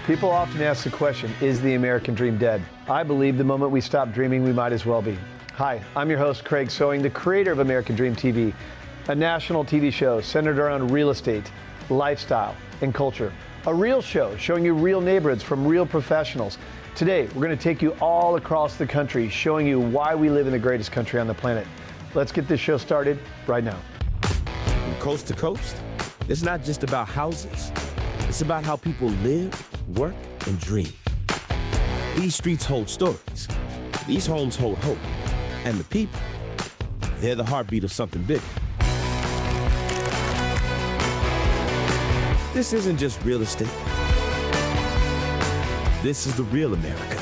People often ask the question, is the American dream dead? I believe the moment we stop dreaming, we might as well be. Hi, I'm your host, Craig Sewing, the creator of American Dream TV, a national TV show centered around real estate, lifestyle, and culture. A real show showing you real neighborhoods from real professionals. Today, we're going to take you all across the country, showing you why we live in the greatest country on the planet. Let's get this show started right now. From coast to coast, it's not just about houses. It's about how people live, work, and dream. These streets hold stories. These homes hold hope. And the people, they're the heartbeat of something bigger. This isn't just real estate. This is the real America.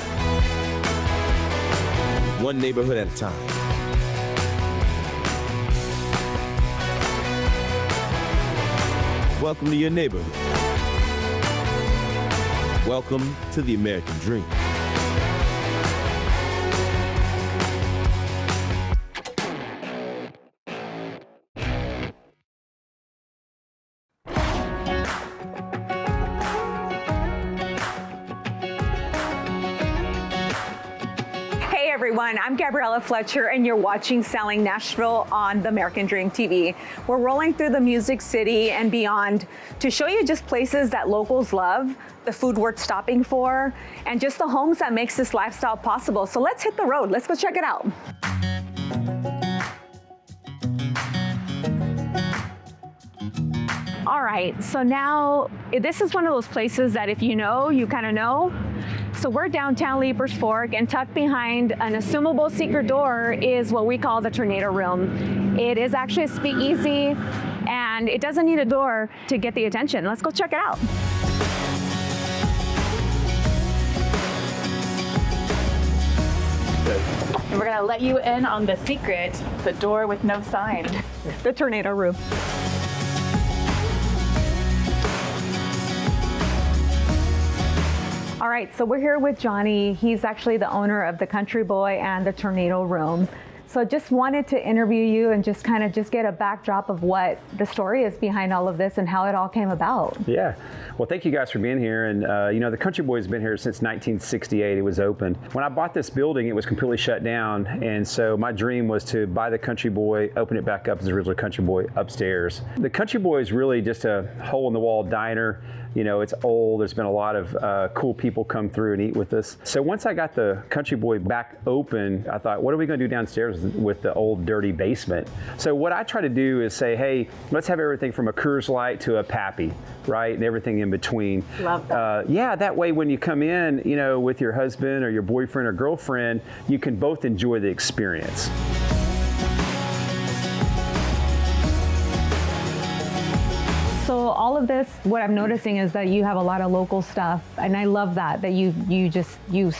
One neighborhood at a time. Welcome to your neighborhood. Welcome to the American Dream. Hey everyone, I'm Gabriella Fletcher and you're watching Selling Nashville on the American Dream TV. We're rolling through the Music City and beyond to show you just places that locals love, the food worth stopping for, and just the homes that makes this lifestyle possible. So let's hit the road. Let's go check it out. All right, so now this is one of those places that if you know, you kind of know. So we're downtown Leipers Fork, and tucked behind an assumable secret door is what we call the Tornado Room. It is actually a speakeasy, and it doesn't need a door to get the attention. Let's go check it out. And we're gonna let you in on the secret, the door with no sign. The Tornado Room. All right, so we're here with Johnny. He's actually the owner of the Country Boy and the Tornado Room. So just wanted to interview you and just kind of get a backdrop of what the story is behind all of this and how it all came about. Yeah, well, thank you guys for being here. And you know, the Country Boy's been here since 1968. It was opened. When I bought this building, it was completely shut down. And so my dream was to buy the Country Boy, open it back up as a original Country Boy upstairs. The Country Boy is really just a hole-in-the-wall diner. You know, it's old. There's been a lot of cool people come through and eat with us. So once I got the Country Boy back open, I thought, what are we going to do downstairs with the old dirty basement? So what I try to do is say, hey, let's have everything from a Coors Light to a Pappy, right? And everything in between. Love that. Yeah, that way when you come in, you know, with your husband or your boyfriend or girlfriend, you can both enjoy the experience. So all of this, what I'm noticing is that you have a lot of local stuff, and I love that you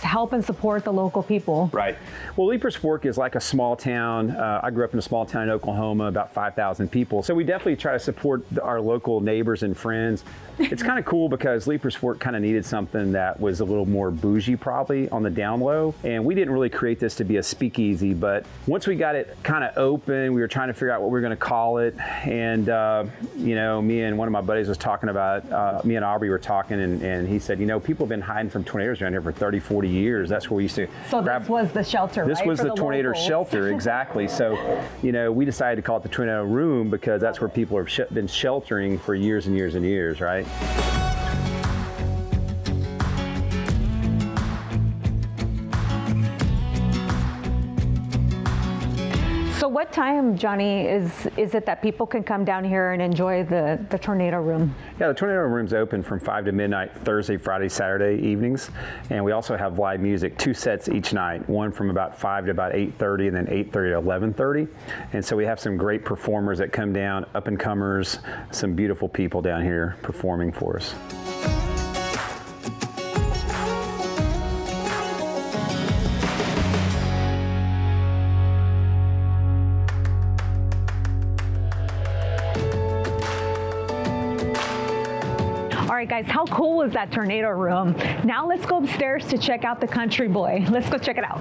help and support the local people. Right. Well, Leipers Fork is like a small town. I grew up in a small town in Oklahoma, about 5,000 people. So we definitely try to support our local neighbors and friends. It's kind of cool because Leipers Fork kind of needed something that was a little more bougie probably on the down low. And we didn't really create this to be a speakeasy, but once we got it kind of open, we were trying to figure out what we were going to call it. And, you know, me and one of my buddies was talking about, me and Aubrey were talking, and he said, you know, people have been hiding from tornadoes around here for 30, 40 years. That's where we used to This was the shelter, This right? was the tornado locals. shelter, exactly. So, you know, we decided to call it the Tornado Room because that's where people have been sheltering for years and years and years, right? So what time, Johnny, is it that people can come down here and enjoy the Tornado Room? Yeah, the Tornado Room's open from 5 to midnight, Thursday, Friday, Saturday evenings. And we also have live music, 2 sets each night, one from about 5 to about 8:30 and then 8:30 to 11:30. And so we have some great performers that come down, up and comers, some beautiful people down here performing for us. All right, guys, how cool is that Tornado Room? Now let's go upstairs to check out the Country Boy. Let's go check it out.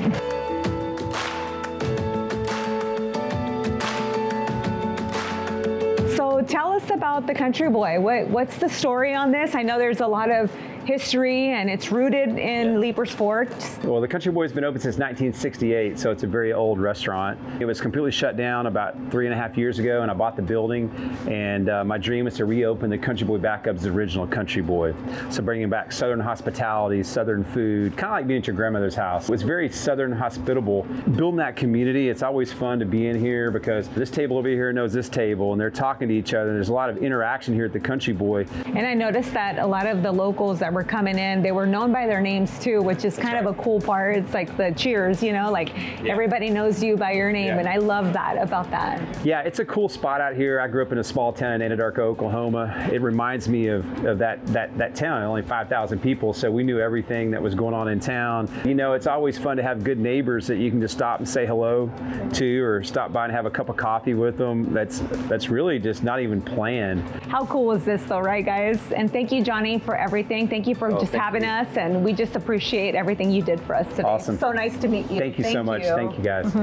So tell us about the Country Boy. What's the story on this? I know there's a lot of history and it's rooted in Leiper's Fort. Well, the Country Boy's been open since 1968, so it's a very old restaurant. It was completely shut down about 3.5 years ago, and I bought the building, and my dream is to reopen the Country Boy back up as the original Country Boy. So bringing back Southern hospitality, Southern food, kind of like being at your grandmother's house. It was very Southern hospitable. Building that community, it's always fun to be in here because this table over here knows this table, and they're talking to each other. There's a lot of interaction here at the Country Boy. And I noticed that a lot of the locals that were coming in, they were known by their names too, which is kind of a cool part. It's like the cheers, you know, like everybody knows you by your name, and I love that about that. Yeah, it's a cool spot out here. I grew up in a small town in Anadarko, Oklahoma. It reminds me of that town, only 5,000 people, so we knew everything that was going on in town. You know, it's always fun to have good neighbors that you can just stop and say hello to, or stop by and have a cup of coffee with them. That's really just not even planned. How cool is this though, right guys? And thank you, Johnny, for everything. Thank you for just having us, and we just appreciate everything you did for us today. Awesome. So nice to meet you. Thank you so much. Thank you guys.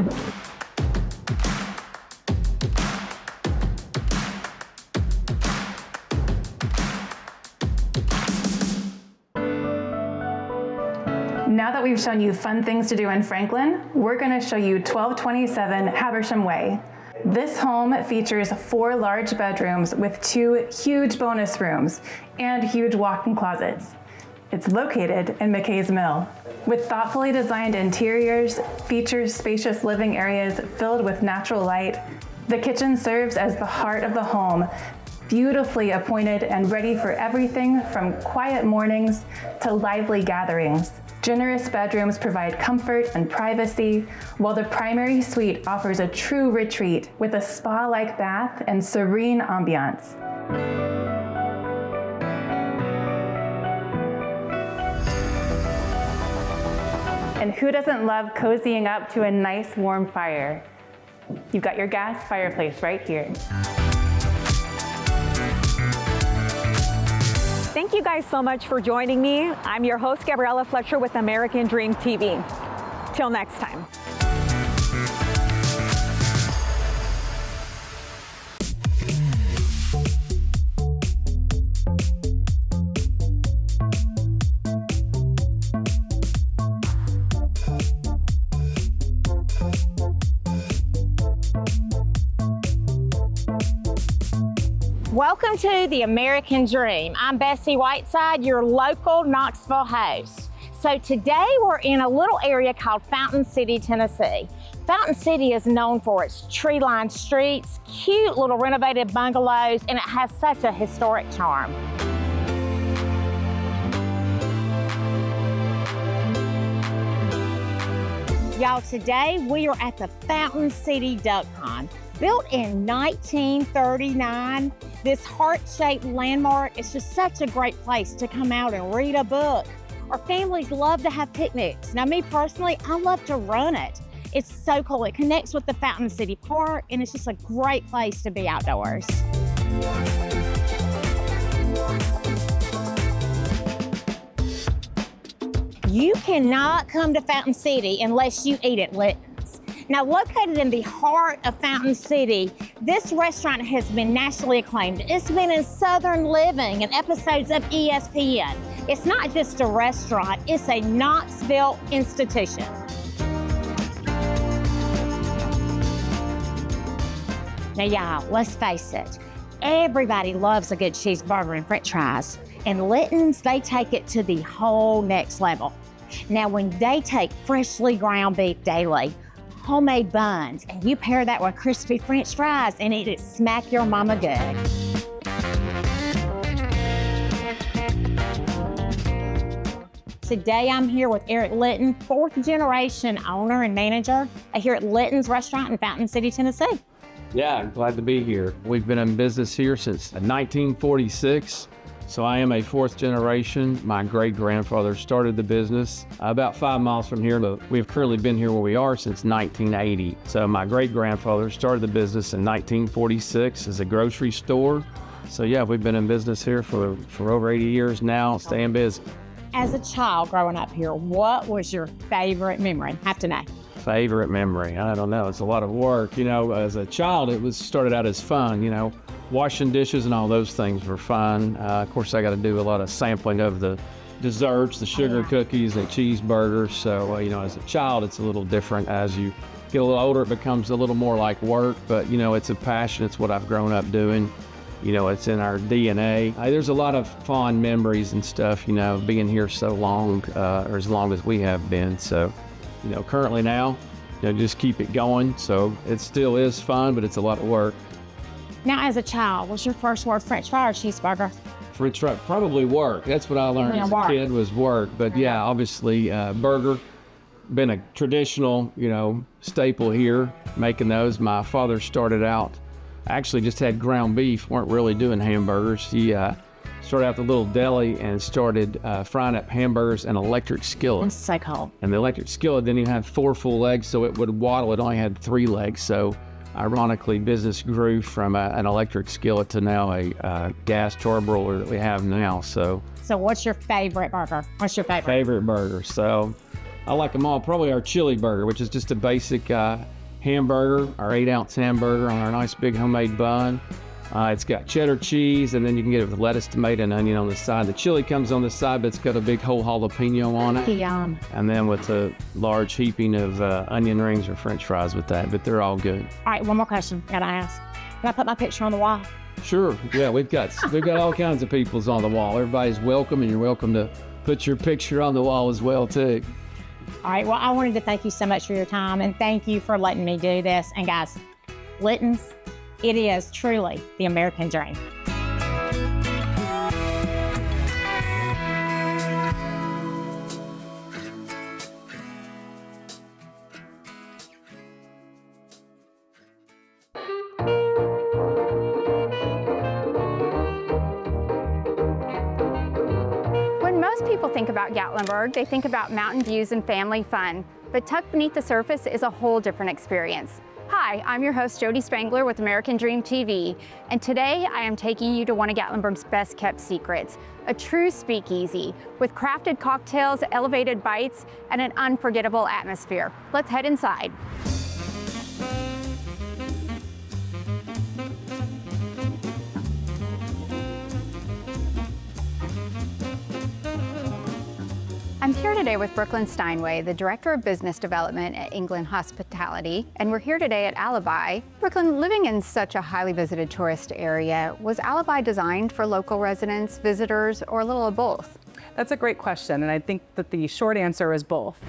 Now that we've shown you fun things to do in Franklin, we're going to show you 1227 Habersham Way. This home features 4 large bedrooms with 2 huge bonus rooms and huge walk-in closets. It's located in McKay's Mill. With thoughtfully designed interiors, features spacious living areas filled with natural light. The kitchen serves as the heart of the home, beautifully appointed and ready for everything from quiet mornings to lively gatherings. Generous bedrooms provide comfort and privacy, while the primary suite offers a true retreat with a spa-like bath and serene ambiance. And who doesn't love cozying up to a nice warm fire? You've got your gas fireplace right here. Thank you guys so much for joining me. I'm your host, Gabriella Fletcher with American Dream TV. Till next time. Welcome to the American Dream. I'm Bessie Whiteside, your local Knoxville host. So today we're in a little area called Fountain City, Tennessee. Fountain City is known for its tree-lined streets, cute little renovated bungalows, and it has such a historic charm. Y'all, today we are at the Fountain City Duck Pond. Built in 1939, this heart-shaped landmark is just such a great place to come out and read a book. Our families love to have picnics. Now, me personally, I love to run it. It's so cool. It connects with the Fountain City Park, and it's just a great place to be outdoors. You cannot come to Fountain City unless you eat at Litton's. Now, located in the heart of Fountain City, this restaurant has been nationally acclaimed. It's been in Southern Living and episodes of ESPN. It's not just a restaurant, it's a Knoxville institution. Now, y'all, let's face it, everybody loves a good cheeseburger and french fries. And Litton's, they take it to the whole next level. Now, when they take freshly ground beef daily, homemade buns, and you pair that with crispy french fries and eat it smack your mama good. Today I'm here with Eric Litton, 4th generation owner and manager here at Litton's Restaurant in Fountain City, Tennessee. Yeah, I'm glad to be here. We've been in business here since 1946. So I am a 4th generation. My great-grandfather started the business about 5 miles from here, but we've currently been here where we are since 1980. So my great-grandfather started the business in 1946 as a grocery store. So yeah, we've been in business here for over 80 years now, staying busy. As a child growing up here, what was your favorite memory? Have to know. Favorite memory? I don't know. It's a lot of work. You know, as a child, it started out as fun, you know. Washing dishes and all those things were fun. Of course, I got to do a lot of sampling of the desserts, the sugar cookies, the cheeseburgers. So, as a child, it's a little different. As you get a little older, it becomes a little more like work, but, it's a passion. It's what I've grown up doing. It's in our DNA. There's a lot of fond memories and stuff, being here so long, or as long as we have been. So, currently now, just keep it going. So it still is fun, but it's a lot of work. Now, as a child, what's your first word, French fry or cheeseburger? French fry, probably work. That's what I learned as a kid was work. But yeah, obviously burger, been a traditional, staple here, making those. My father started out, actually just had ground beef, weren't really doing hamburgers. He started out the little deli and started frying up hamburgers in an electric skillet. It's so cool. And the electric skillet didn't even have 4 full legs, so it would waddle. It only had 3 legs. So ironically, business grew from an electric skillet to now a gas charbroiler that we have now. So what's your favorite burger? What's your favorite? Favorite burger. So I like them all. Probably our chili burger, which is just a basic hamburger, our 8-ounce hamburger on our nice big homemade bun. It's got cheddar cheese, and then you can get it with lettuce, tomato, and onion on the side. The chili comes on the side, but it's got a big whole jalapeno on it. Yum. And then with a large heaping of onion rings or French fries with that, but they're all good. All right, one more question. Gotta ask. Can I put my picture on the wall? Sure. Yeah, we've got all kinds of people's on the wall. Everybody's welcome, and you're welcome to put your picture on the wall as well too. All right, well, I wanted to thank you so much for your time, and thank you for letting me do this. And guys, Litton's, it is truly the American dream. When most people think about Gatlinburg, they think about mountain views and family fun, but tucked beneath the surface is a whole different experience. Hi, I'm your host, Jody Spangler with American Dream TV, and today I am taking you to one of Gatlinburg's best kept secrets, a true speakeasy with crafted cocktails, elevated bites, and an unforgettable atmosphere. Let's head inside. I'm here today with Brooklyn Steinway, the Director of Business Development at England Hospitality, and we're here today at Alibi. Brooklyn, living in such a highly visited tourist area, was Alibi designed for local residents, visitors, or a little of both? That's a great question, and I think that the short answer is both.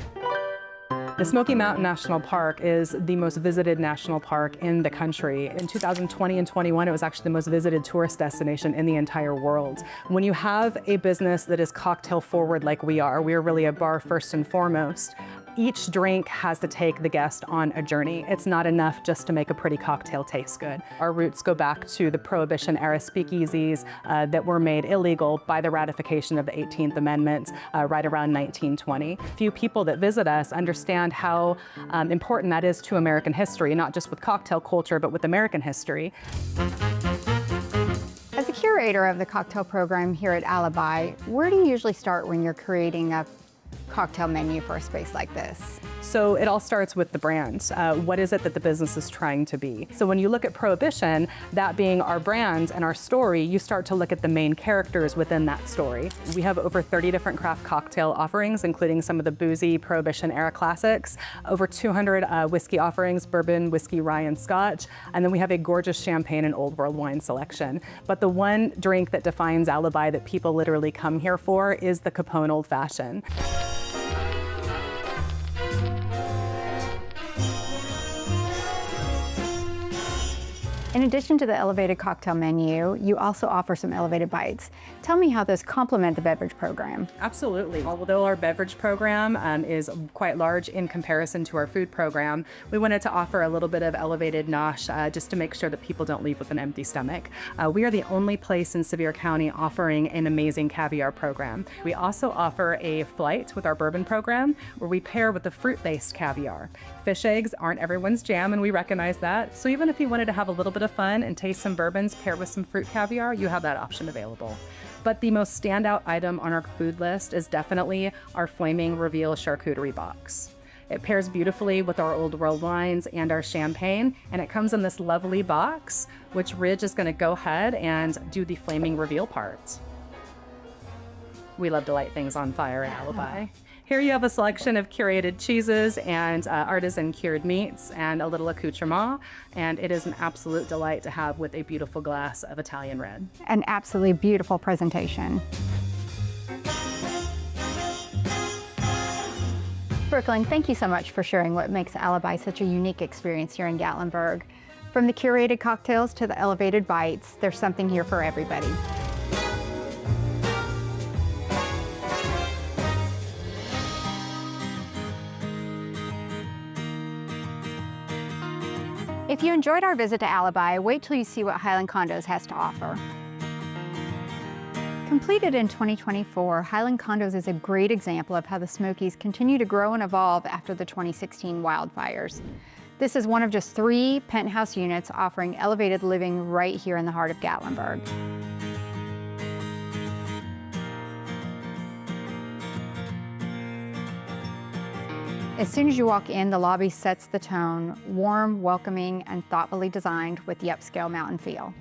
The Smoky Mountain National Park is the most visited national park in the country. In 2020 and 21, it was actually the most visited tourist destination in the entire world. When you have a business that is cocktail forward like we are really a bar first and foremost. Each drink has to take the guest on a journey. It's not enough just to make a pretty cocktail taste good. Our roots go back to the Prohibition era speakeasies that were made illegal by the ratification of the 18th Amendment right around 1920. Few people that visit us understand how important that is to American history, not just with cocktail culture, but with American history. As the curator of the cocktail program here at Alibi, where do you usually start when you're creating a cocktail menu for a space like this? So it all starts with the brand. What is it that the business is trying to be? So when you look at Prohibition, that being our brand and our story, you start to look at the main characters within that story. We have over 30 different craft cocktail offerings, including some of the boozy Prohibition era classics, over 200 whiskey offerings, bourbon, whiskey, rye, and scotch, and then we have a gorgeous champagne and old world wine selection. But the one drink that defines Alibi that people literally come here for is the Capone Old Fashioned. In addition to the elevated cocktail menu, you also offer some elevated bites. Tell me how those complement the beverage program. Absolutely. Although our beverage program is quite large in comparison to our food program, we wanted to offer a little bit of elevated nosh just to make sure that people don't leave with an empty stomach. We are the only place in Sevier County offering an amazing caviar program. We also offer a flight with our bourbon program where we pair with the fruit-based caviar. Fish eggs aren't everyone's jam, and we recognize that. So even if you wanted to have a little bit of fun and taste some bourbons paired with some fruit caviar, you have that option available. But the most standout item on our food list is definitely our Flaming Reveal charcuterie box. It pairs beautifully with our old world wines and our champagne, and it comes in this lovely box, which Ridge is going to go ahead and do the Flaming Reveal part. We love to light things on fire at Alibi. Here you have a selection of curated cheeses and artisan cured meats and a little accoutrement, and it is an absolute delight to have with a beautiful glass of Italian red. An absolutely beautiful presentation. Brooklyn, thank you so much for sharing what makes Alibi such a unique experience here in Gatlinburg. From the curated cocktails to the elevated bites, there's something here for everybody. If you enjoyed our visit to Alibi, wait till you see what Highland Condos has to offer. Completed in 2024, Highland Condos is a great example of how the Smokies continue to grow and evolve after the 2016 wildfires. This is one of just 3 penthouse units offering elevated living right here in the heart of Gatlinburg. As soon as you walk in, the lobby sets the tone, warm, welcoming, and thoughtfully designed with the upscale mountain feel.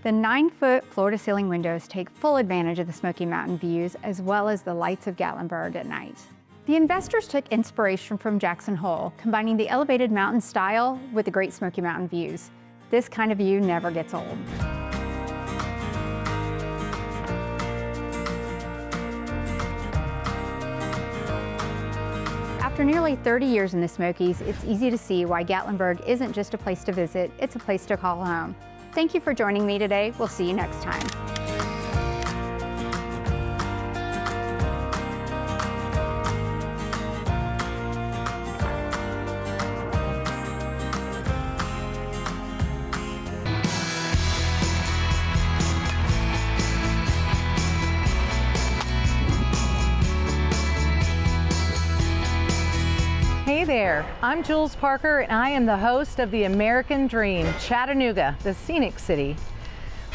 The 9-foot floor-to-ceiling windows take full advantage of the Smoky Mountain views as well as the lights of Gatlinburg at night. The investors took inspiration from Jackson Hole, combining the elevated mountain style with the great Smoky Mountain views. This kind of view never gets old. After nearly 30 years in the Smokies, it's easy to see why Gatlinburg isn't just a place to visit, it's a place to call home. Thank you for joining me today. We'll see you next time. Hey there, I'm Jules Parker and I am the host of the American Dream, Chattanooga, the scenic city.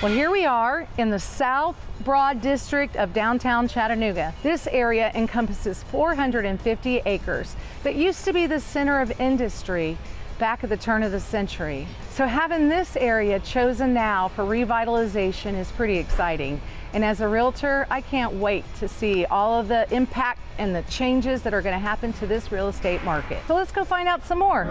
Well, here we are in the South Broad District of downtown Chattanooga. This area encompasses 450 acres that used to be the center of industry back at the turn of the century. So having this area chosen now for revitalization is pretty exciting. And as a realtor, I can't wait to see all of the impact and the changes that are going to happen to this real estate market. So let's go find out some more.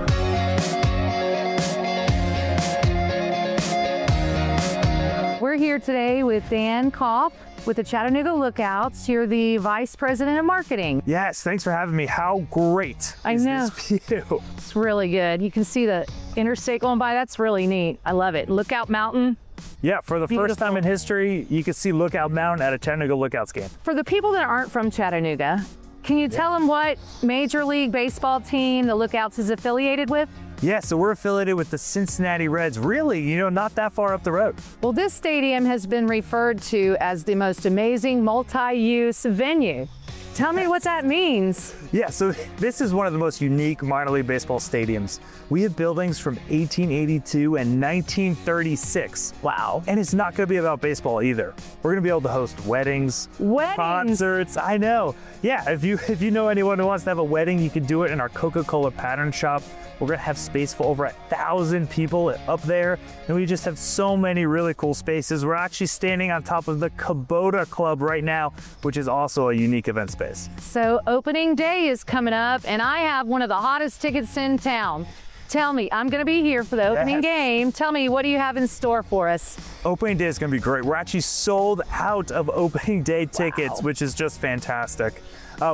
We're here today with Dan Kopp with the Chattanooga Lookouts. You're the Vice President of Marketing. Yes, thanks for having me. How great is this view? It's really good. You can see the interstate going by. That's really neat. I love it. Lookout Mountain. Yeah, for the first time in history, you can see Lookout Mountain at a Chattanooga Lookouts game. For the people that aren't from Chattanooga, can you tell them what Major League Baseball team the Lookouts is affiliated with? Yeah, so we're affiliated with the Cincinnati Reds, really, not that far up the road. Well, this stadium has been referred to as the most amazing multi-use venue. Tell me what that means. Yeah, so this is one of the most unique minor league baseball stadiums. We have buildings from 1882 and 1936. Wow. And it's not gonna be about baseball either. We're gonna be able to host weddings, concerts, I know. Yeah, if you know anyone who wants to have a wedding, you can do it in our Coca-Cola pattern shop. We're gonna have space for over 1,000 people up there. And we just have so many really cool spaces. We're actually standing on top of the Kubota Club right now, which is also a unique event space. So opening day is coming up and I have one of the hottest tickets in town. Tell me, I'm gonna be here for the opening game. Tell me, what do you have in store for us? Opening day is gonna be great. We're actually sold out of opening day tickets, which is just fantastic.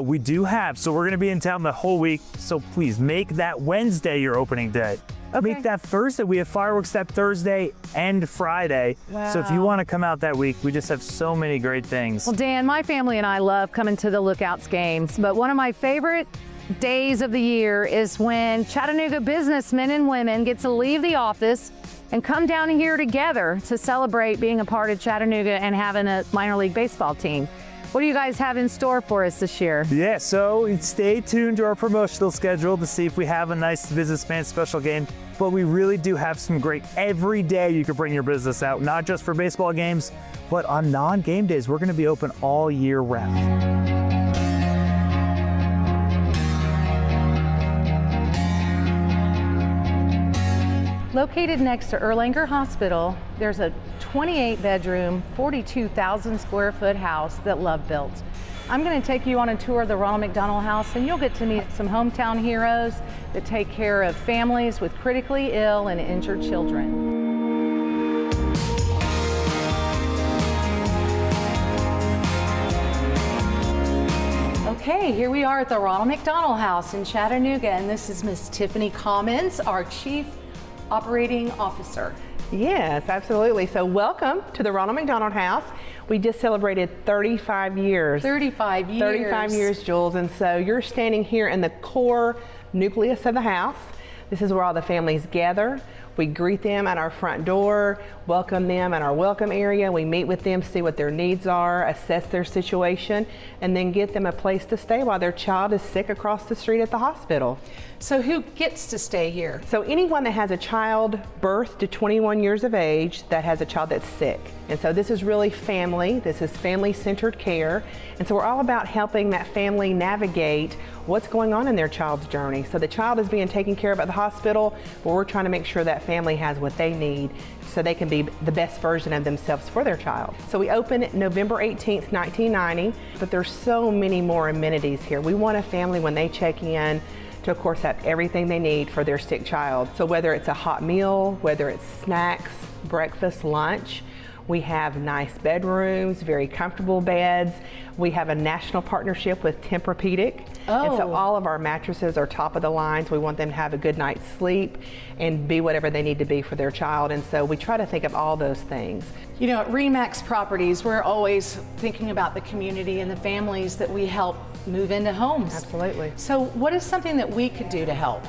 We do have, so we're gonna be in town the whole week, so please make that Wednesday your opening day. Okay. Make that Thursday. We have fireworks that Thursday and Friday. Wow. So if you wanna come out that week, we just have so many great things. Well, Dan, my family and I love coming to the Lookouts games, but one of my favorite days of the year is when Chattanooga businessmen and women get to leave the office and come down here together to celebrate being a part of Chattanooga and having a minor league baseball team. What do you guys have in store for us this year? Yeah, so stay tuned to our promotional schedule to see if we have a nice businessman special game. But we really do have some great, every day you can bring your business out, not just for baseball games, but on non-game days. We're gonna be open all year round. Located next to Erlanger Hospital, there's a 28-bedroom, 42,000 square foot house that Love built. I'm going to take you on a tour of the Ronald McDonald House, and you'll get to meet some hometown heroes that take care of families with critically ill and injured children. Okay, here we are at the Ronald McDonald House in Chattanooga, and this is Miss Tiffany Commons, our Chief Operating Officer. Yes, absolutely. So welcome to the Ronald McDonald House. We just celebrated 35 years. 35 years. 35 years, Jules. And so you're standing here in the core nucleus of the house. This is where all the families gather. We greet them at our front door, welcome them in our welcome area. We meet with them, see what their needs are, assess their situation, and then get them a place to stay while their child is sick across the street at the hospital. So who gets to stay here? So anyone that has a child birth to 21 years of age that has a child that's sick. And so this is really family. This is family-centered care. And so we're all about helping that family navigate what's going on in their child's journey. So the child is being taken care of at the hospital, but we're trying to make sure that family has what they need so they can be the best version of themselves for their child. So we opened November 18th, 1990, but there's so many more amenities here. We want a family when they check in to, of course, have everything they need for their sick child. So whether it's a hot meal, whether it's snacks, breakfast, lunch, we have nice bedrooms, very comfortable beds. We have a national partnership with Tempur-Pedic. And so all of our mattresses are top of the lines. We want them to have a good night's sleep and be whatever they need to be for their child. And so we try to think of all those things. You know, at RE/MAX Properties, we're always thinking about the community and the families that we help move into homes. Absolutely. So what is something that we could do to help?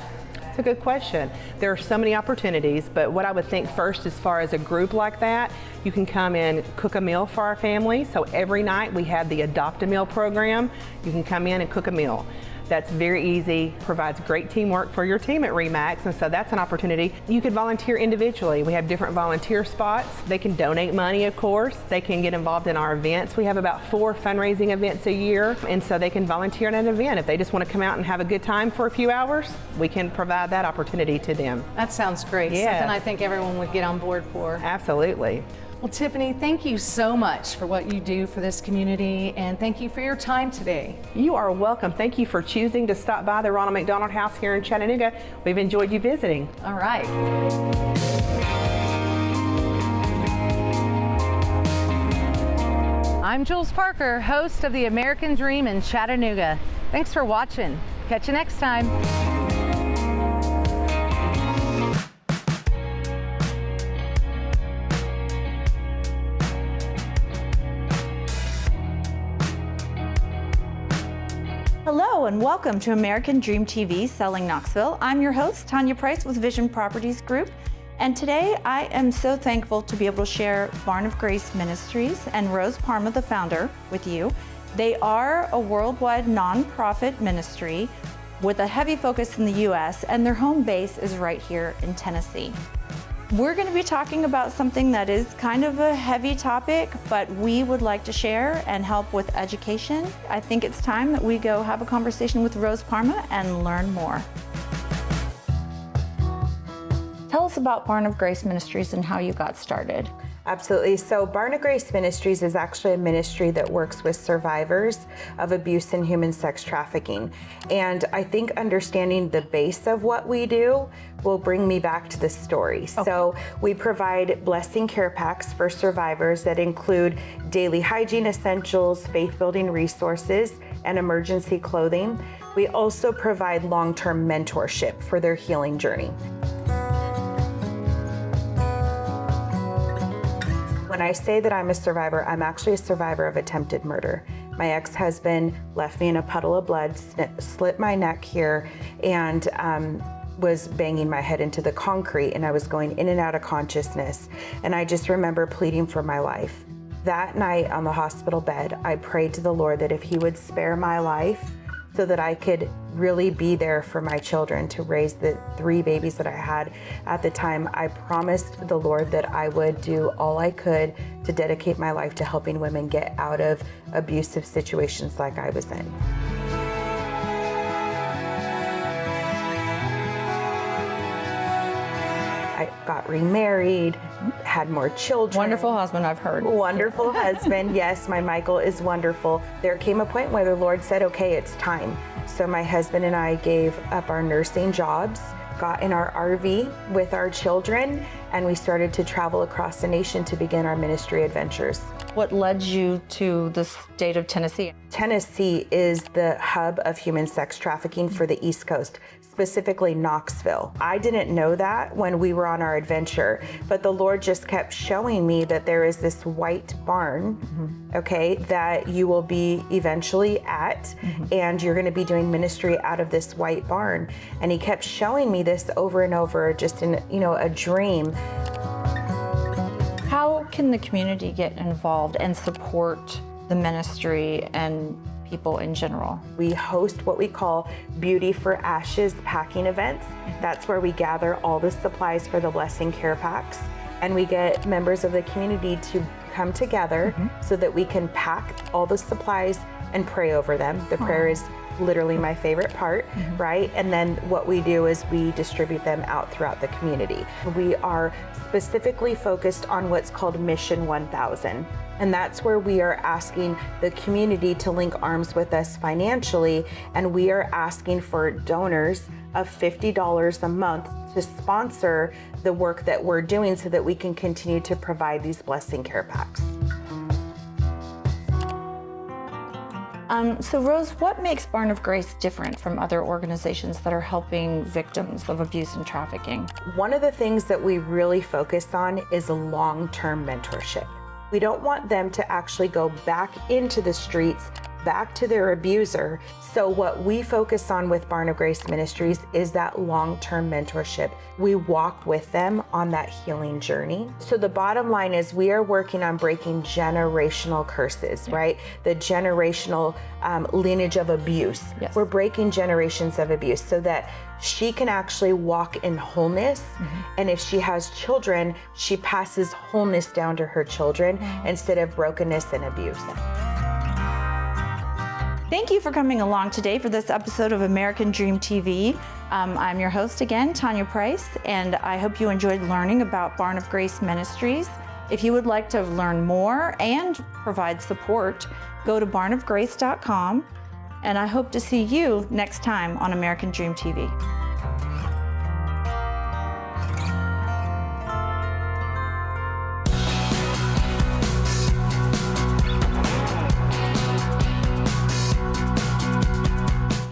It's a good question. There are so many opportunities, but what I would think first, as far as a group like that, you can come and cook a meal for our family. So every night we have the Adopt a Meal program. You can come in and cook a meal. That's very easy, provides great teamwork for your team at RE/MAX, and so that's an opportunity. You could volunteer individually. We have different volunteer spots. They can donate money, of course. They can get involved in our events. We have about 4 fundraising events a year, and so they can volunteer in an event. If they just want to come out and have a good time for a few hours, we can provide that opportunity to them. That sounds great. Yes. Something I think everyone would get on board for. Absolutely. Well, Tiffany, thank you so much for what you do for this community, and thank you for your time today. You are welcome. Thank you for choosing to stop by the Ronald McDonald House here in Chattanooga. We've enjoyed you visiting. All right. I'm Jules Parker, host of The American Dream in Chattanooga. Thanks for watching. Catch you next time. Hello and welcome to American Dream TV Selling Knoxville. I'm your host, Tanya Price with Vision Properties Group. And today I am so thankful to be able to share Barn of Grace Ministries and Rose Parma, the founder, with you. They are a worldwide nonprofit ministry with a heavy focus in the U.S. and their home base is right here in Tennessee. We're going to be talking about something that is kind of a heavy topic, but we would like to share and help with education. I think it's time that we go have a conversation with Rose Parma and learn more. Tell us about Barn of Grace Ministries and how you got started. Absolutely. So Barn of Grace Ministries is actually a ministry that works with survivors of abuse and human sex trafficking. And I think understanding the base of what we do will bring me back to the story. Okay. So we provide blessing care packs for survivors that include daily hygiene essentials, faith-building resources, and emergency clothing. We also provide long-term mentorship for their healing journey. When I say that I'm a survivor, I'm actually a survivor of attempted murder. My ex-husband left me in a puddle of blood, slit my neck here, and was banging my head into the concrete, and I was going in and out of consciousness. And I just remember pleading for my life. That night on the hospital bed, I prayed to the Lord that if He would spare my life so that I could really be there for my children to raise the 3 babies that I had at the time, I promised the Lord that I would do all I could to dedicate my life to helping women get out of abusive situations like I was in. got remarried, had more children. Wonderful husband, I've heard. Wonderful husband. Yes, my Michael is wonderful. There came a point where the Lord said, okay, it's time. So my husband and I gave up our nursing jobs, got in our RV with our children, and we started to travel across the nation to begin our ministry adventures. What led you to the state of Tennessee? Tennessee is the hub of human sex trafficking for the East Coast, specifically Knoxville. I didn't know that when we were on our adventure, but the Lord just kept showing me that there is this white barn, okay, that you will be eventually at, and you're going to be doing ministry out of this white barn. And he kept showing me this over and over, just in, a dream. How can the community get involved and support the ministry and people in general? We host what we call Beauty for Ashes packing events. That's where we gather all the supplies for the Blessing Care Packs, and we get members of the community to come together so that we can pack all the supplies and pray over them. The prayer is literally my favorite part, right? And then what we do is we distribute them out throughout the community. We are specifically focused on what's called Mission 1000. And that's where we are asking the community to link arms with us financially. And we are asking for donors of $50 a month to sponsor the work that we're doing so that we can continue to provide these Blessing Care Packs. So Rose, what makes Barn of Grace different from other organizations that are helping victims of abuse and trafficking? One of the things that we really focus on is a long-term mentorship. We don't want them to actually go back into the streets, back to their abuser. So what we focus on with Barn of Grace Ministries is that long-term mentorship. We walk with them on that healing journey. So the bottom line is we are working on breaking generational curses, right? The generational lineage of abuse. Yes. We're breaking generations of abuse so that she can actually walk in wholeness. And if she has children, she passes wholeness down to her children instead of brokenness and abuse. Thank you for coming along today for this episode of American Dream TV. I'm your host again, Tanya Price, and I hope you enjoyed learning about Barn of Grace Ministries. If you would like to learn more and provide support, go to barnofgrace.com, and I hope to see you next time on American Dream TV.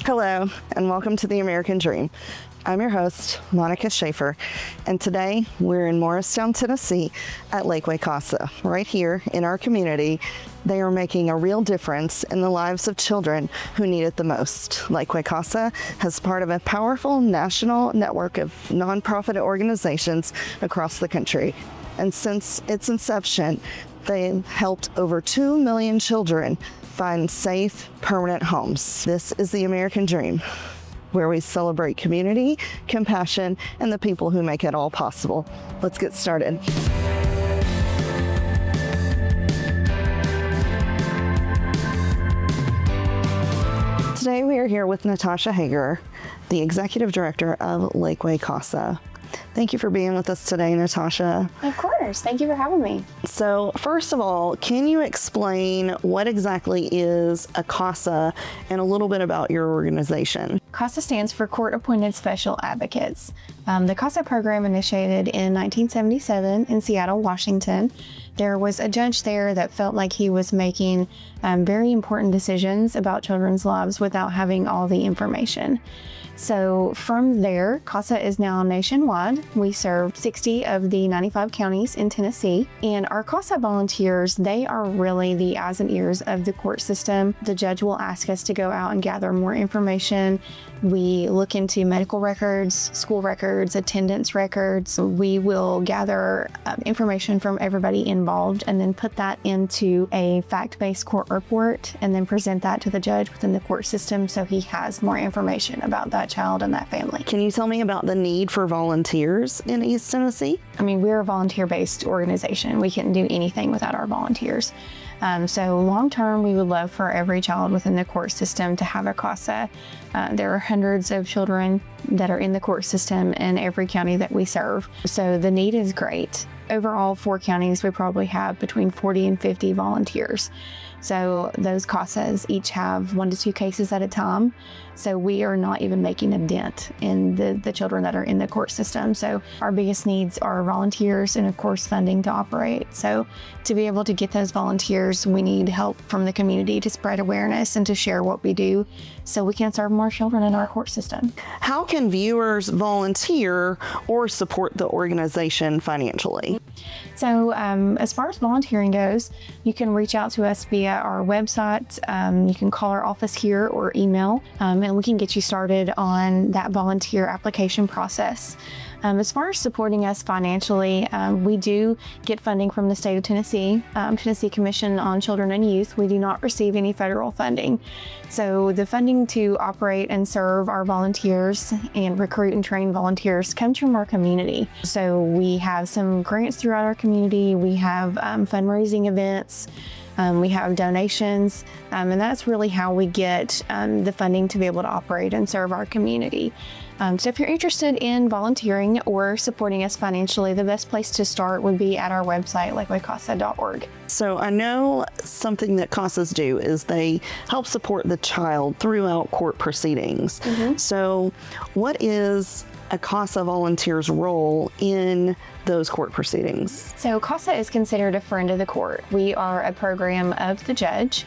Hello, and welcome to the American Dream. I'm your host, Monica Schaefer, and today we're in Morristown, Tennessee at Lakeway Casa. Right here in our community, they are making a real difference in the lives of children who need it the most. Lakeway Casa has part of a powerful national network of nonprofit organizations across the country. And since its inception, they've helped over 2 million children find safe, permanent homes. This is the American Dream, where we celebrate community, compassion, and the people who make it all possible. Let's get started. Today we are here with Natasha Hager, the Executive Director of Lakeway Casa. Thank you for being with us today, Natasha. Of course. Thank you for having me. So, first of all, can you explain what exactly is a CASA and a little bit about your organization? CASA stands for Court Appointed Special Advocates. The CASA program initiated in 1977 in Seattle, Washington. There was a judge there that felt like he was making very important decisions about children's lives without having all the information. So from there, CASA is now nationwide. We serve 60 of the 95 counties in Tennessee. And our CASA volunteers, they are really the eyes and ears of the court system. The judge will ask us to go out and gather more information. We look into medical records, school records, attendance records. We will gather information from everybody involved and then put that into a fact-based court report and then present that to the judge within the court system so he has more information about that child and that family. Can you tell me about the need for volunteers in East Tennessee? I mean, we're a volunteer-based organization. We couldn't do anything without our volunteers. So long-term, we would love for every child within the court system to have a CASA. There There are hundreds of children that are in the court system in every county that we serve. So the need is great. Overall, 4 counties, we probably have between 40 and 50 volunteers. So those CASAs each have 1 to 2 cases at a time. So we are not even making a dent in the children that are in the court system. So our biggest needs are volunteers and of course funding to operate. So to be able to get those volunteers, we need help from the community to spread awareness and to share what we do so we can serve more children in our court system. How can viewers volunteer or support the organization financially? So as far as volunteering goes, you can reach out to us via our website. You can call our office here or email, and we can get you started on that volunteer application process. As far as supporting us financially, we do get funding from the state of Tennessee, Tennessee Commission on Children and Youth. We do not receive any federal funding. So the funding to operate and serve our volunteers and recruit and train volunteers comes from our community. So we have some grants throughout our community. We have fundraising events. We have donations, and that's really how we get the funding to be able to operate and serve our community. So if you're interested in volunteering or supporting us financially, the best place to start would be at our website, lakewaykasa.org. So I know something that CASAs do is they help support the child throughout court proceedings. So what is a CASA volunteer's role in those court proceedings? So CASA is considered a friend of the court. We are a program of the judge.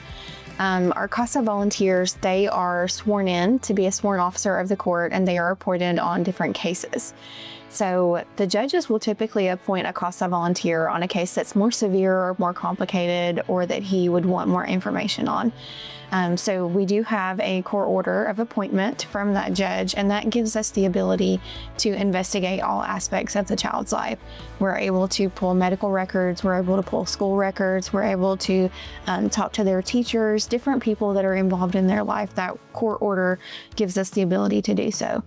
Our CASA volunteers, they are sworn in to be a sworn officer of the court, and they are appointed on different cases. So the judges will typically appoint a CASA volunteer on a case that's more severe or more complicated, or that he would want more information on. So we do have a court order of appointment from that judge, and that gives us the ability to investigate all aspects of the child's life. We're able to pull medical records, we're able to pull school records, we're able to talk to their teachers, different people that are involved in their life. That court order gives us the ability to do so.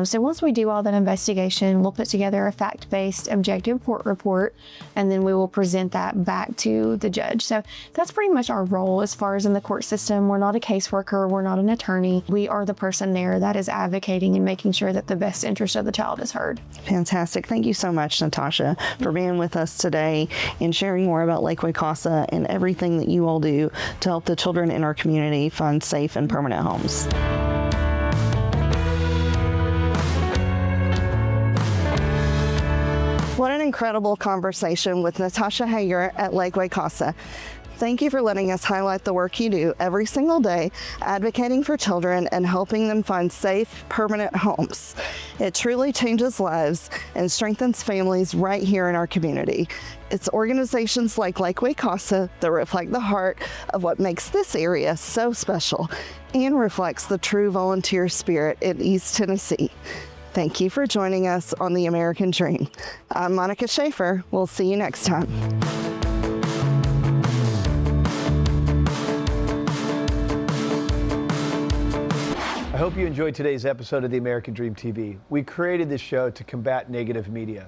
So once we do all that investigation, we'll put together a fact-based objective court report, and then we will present that back to the judge. So that's pretty much our role as far as in the court system. We're not a caseworker, we're not an attorney. We are the person there that is advocating and making sure that the best interest of the child is heard. Fantastic. Thank you so much, Natasha, for being with us today and sharing more about Lakeway CASA and everything that you all do to help the children in our community find safe and permanent homes. What an incredible conversation with Natasha Hager at Lakeway CASA. Thank you for letting us highlight the work you do every single day, advocating for children and helping them find safe, permanent homes. It truly changes lives and strengthens families right here in our community. It's organizations like Lakeway CASA that reflect the heart of what makes this area so special and reflects the true volunteer spirit in East Tennessee. Thank you for joining us on The American Dream. I'm Monica Schaefer. We'll see you next time. I hope you enjoyed today's episode of The American Dream TV. We created this show to combat negative media,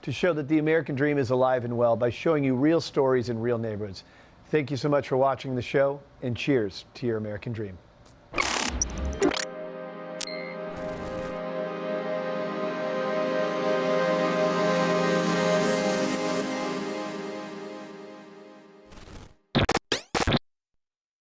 to show that the American Dream is alive and well by showing you real stories in real neighborhoods. Thank you so much for watching the show, and cheers to your American Dream.